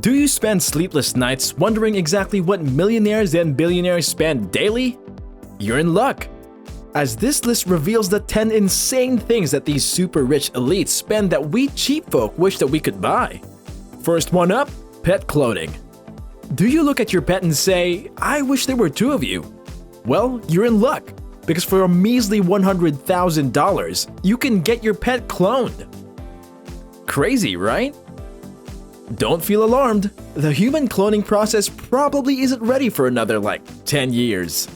Do you spend sleepless nights wondering exactly what millionaires and billionaires spend daily? You're in luck, as this list reveals the 10 insane things that these super rich elites spend that we cheap folk wish that we could buy. First one up, pet clothing. Do you look at your pet and say, I wish there were two of you? Well, you're in luck, because for a measly $100,000, you can get your pet cloned. Crazy, right? Don't feel alarmed. The human cloning process probably isn't ready for another 10 years.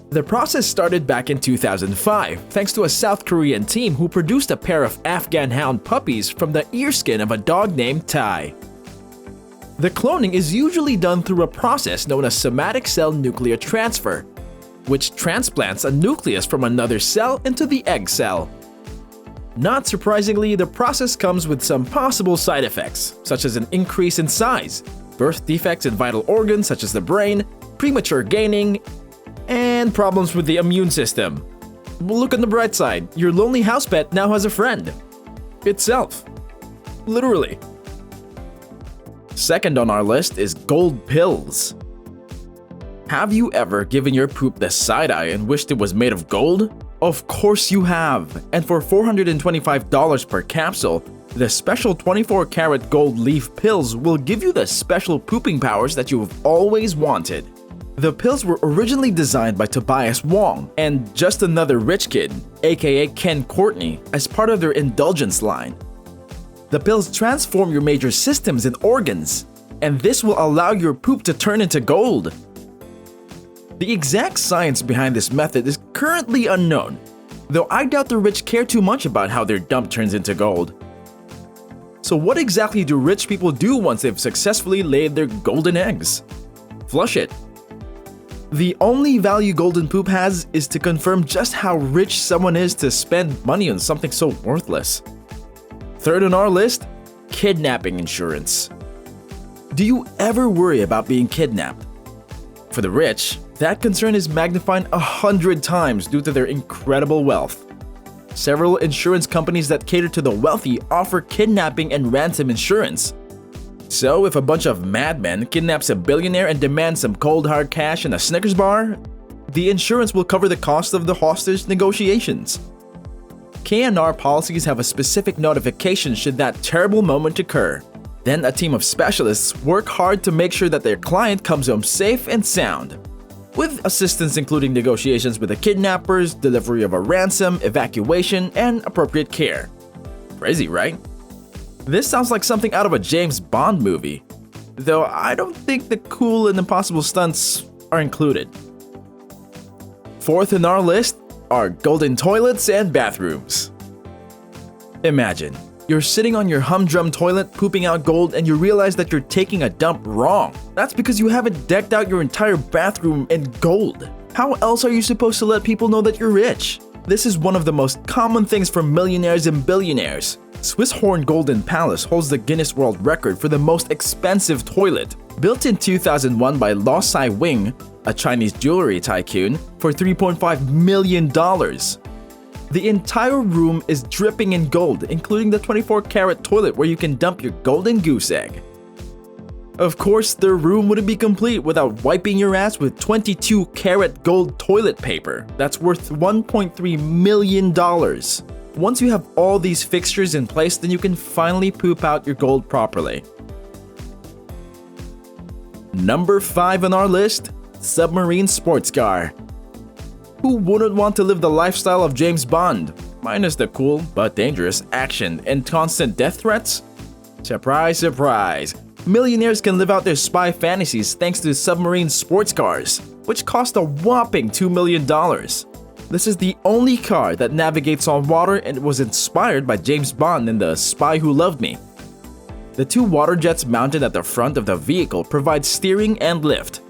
The process started back in 2005 thanks to a South Korean team who produced a pair of Afghan hound puppies from the ear skin of a dog named Tai. The cloning is usually done through a process known as somatic cell nuclear transfer, which transplants a nucleus from another cell into the egg cell. Not surprisingly, the process comes with some possible side effects, such as an increase in size, birth defects in vital organs such as the brain, premature gaining, and problems with the immune system. Look on the bright side, your lonely house pet now has a friend. Itself. Literally. Second on our list is gold pills. Have you ever given your poop the side eye and wished it was made of gold? Of course you have, and for $425 per capsule, the special 24-karat gold leaf pills will give you the special pooping powers that you've always wanted. The pills were originally designed by Tobias Wong and Just Another Rich Kid, aka Ken Courtney, as part of their indulgence line. The pills transform your major systems and organs, and this will allow your poop to turn into gold. The exact science behind this method is currently unknown, though I doubt the rich care too much about how their dump turns into gold. So what exactly do rich people do once they've successfully laid their golden eggs? Flush it. The only value golden poop has is to confirm just how rich someone is to spend money on something so worthless. Third on our list, kidnapping insurance. Do you ever worry about being kidnapped? For the rich, that concern is magnified 100 times due to their incredible wealth. Several insurance companies that cater to the wealthy offer kidnapping and ransom insurance. So if a bunch of madmen kidnaps a billionaire and demands some cold hard cash in a Snickers bar, the insurance will cover the cost of the hostage negotiations. K&R policies have a specific notification should that terrible moment occur. Then a team of specialists work hard to make sure that their client comes home safe and sound, with assistance including negotiations with the kidnappers, delivery of a ransom, evacuation, and appropriate care. Crazy, right? This sounds like something out of a James Bond movie, though I don't think the cool and impossible stunts are included. Fourth in our list are golden toilets and bathrooms. Imagine, you're sitting on your humdrum toilet pooping out gold and you realize that you're taking a dump wrong. That's because you haven't decked out your entire bathroom in gold. How else are you supposed to let people know that you're rich? This is one of the most common things for millionaires and billionaires. Swiss Horn Golden Palace holds the Guinness World Record for the most expensive toilet, built in 2001 by Law Sai Wing, a Chinese jewelry tycoon, for $3.5 million. The entire room is dripping in gold, including the 24-karat toilet where you can dump your golden goose egg. Of course, the room wouldn't be complete without wiping your ass with 22-karat gold toilet paper that's worth $1.3 million. Once you have all these fixtures in place, then you can finally poop out your gold properly. Number 5 on our list, submarine sports car. Who wouldn't want to live the lifestyle of James Bond, minus the cool but dangerous action and constant death threats? Surprise, surprise! Millionaires can live out their spy fantasies thanks to submarine sports cars, which cost a whopping $2 million. This is the only car that navigates on water and was inspired by James Bond in The Spy Who Loved Me. The two water jets mounted at the front of the vehicle provide steering and lift.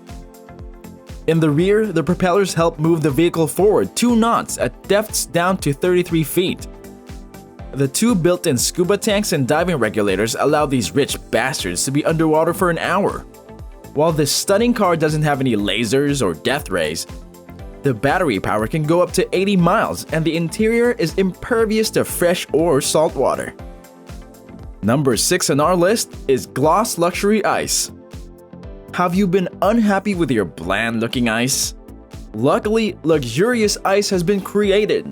In the rear, the propellers help move the vehicle forward 2 knots at depths down to 33 feet. The two built-in scuba tanks and diving regulators allow these rich bastards to be underwater for an hour. While this stunning car doesn't have any lasers or death rays, the battery power can go up to 80 miles and the interior is impervious to fresh or salt water. Number 6 on our list is gloss luxury ice. Have you been unhappy with your bland-looking ice? Luckily, luxurious ice has been created,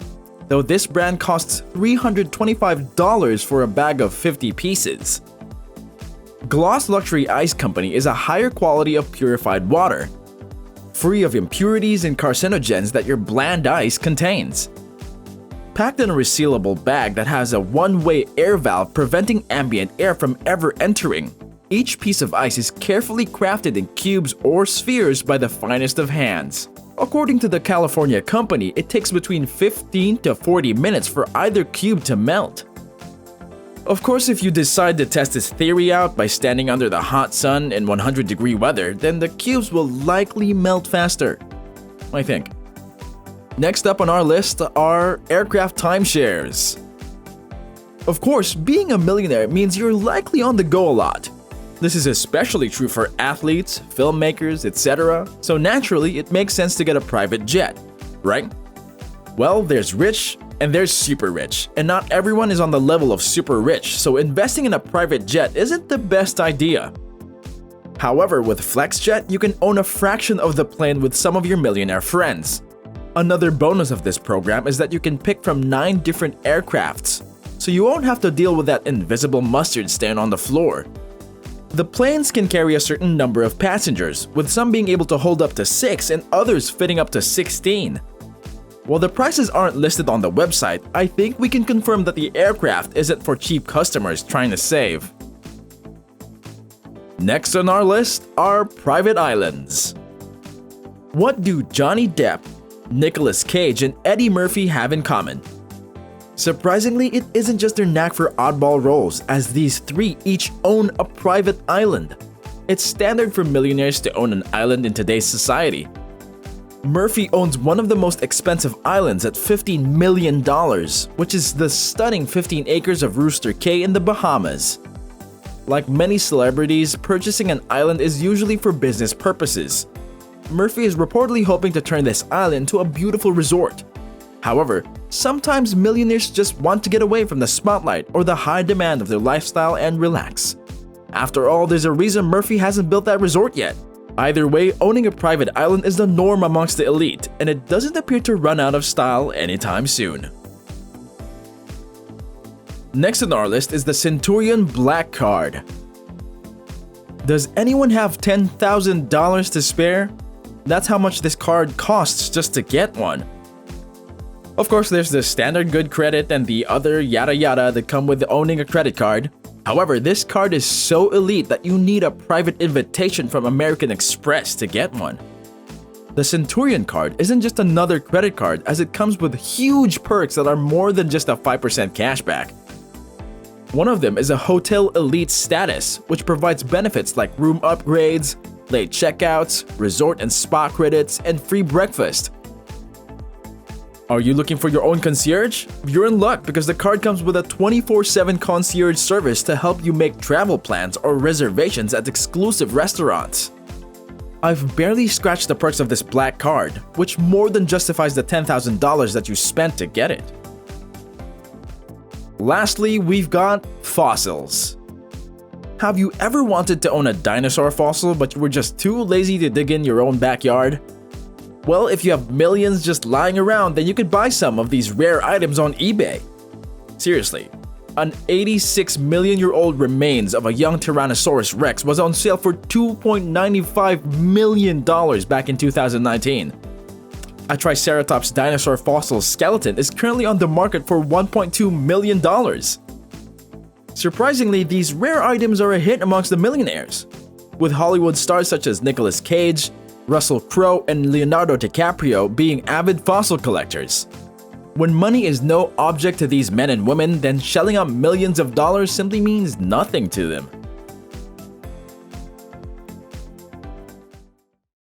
though this brand costs $325 for a bag of 50 pieces. Gloss Luxury Ice Company is a higher quality of purified water, free of impurities and carcinogens that your bland ice contains. Packed in a resealable bag that has a one-way air valve preventing ambient air from ever entering, each piece of ice is carefully crafted in cubes or spheres by the finest of hands. According to the California company, it takes between 15 to 40 minutes for either cube to melt. Of course, if you decide to test this theory out by standing under the hot sun in 100-degree weather, then the cubes will likely melt faster, I think. Next up on our list are aircraft timeshares. Of course, being a millionaire means you're likely on the go a lot. This is especially true for athletes, filmmakers, etc., so naturally it makes sense to get a private jet, right? Well, there's rich and there's super rich, and not everyone is on the level of super rich, so investing in a private jet isn't the best idea. However, with FlexJet, you can own a fraction of the plane with some of your millionaire friends. Another bonus of this program is that you can pick from 9 different aircrafts, so you won't have to deal with that invisible mustard stain on the floor. The planes can carry a certain number of passengers, with some being able to hold up to 6 and others fitting up to 16. While the prices aren't listed on the website, I think we can confirm that the aircraft isn't for cheap customers trying to save. Next on our list are private islands. What do Johnny Depp, Nicolas Cage, and Eddie Murphy have in common? Surprisingly, it isn't just their knack for oddball roles, as these 3 each own a private island. It's standard for millionaires to own an island in today's society. Murphy owns one of the most expensive islands at $15 million, which is the stunning 15 acres of Rooster Cay in the Bahamas. Like many celebrities, purchasing an island is usually for business purposes. Murphy is reportedly hoping to turn this island into a beautiful resort. However, sometimes millionaires just want to get away from the spotlight or the high demand of their lifestyle and relax. After all, there's a reason Murphy hasn't built that resort yet. Either way, owning a private island is the norm amongst the elite, and it doesn't appear to run out of style anytime soon. Next on our list is the Centurion Black Card. Does anyone have $10,000 to spare? That's how much this card costs just to get one. Of course, there's the standard good credit and the other yada yada that come with owning a credit card. However, this card is so elite that you need a private invitation from American Express to get one. The Centurion card isn't just another credit card, as it comes with huge perks that are more than just a 5% cashback. One of them is a Hotel Elite status, which provides benefits like room upgrades, late checkouts, resort and spa credits, and free breakfast. Are you looking for your own concierge? You're in luck because the card comes with a 24/7 concierge service to help you make travel plans or reservations at exclusive restaurants. I've barely scratched the perks of this black card, which more than justifies the $10,000 that you spent to get it. Lastly, we've got fossils. Have you ever wanted to own a dinosaur fossil but you were just too lazy to dig in your own backyard? Well, if you have millions just lying around, then you could buy some of these rare items on eBay. Seriously, an 86-million-year-old remains of a young Tyrannosaurus Rex was on sale for $2.95 million back in 2019. A Triceratops dinosaur fossil skeleton is currently on the market for $1.2 million. Surprisingly, these rare items are a hit amongst the millionaires, with Hollywood stars such as Nicolas Cage, Russell Crowe, and Leonardo DiCaprio being avid fossil collectors. When money is no object to these men and women, then shelling out millions of dollars simply means nothing to them.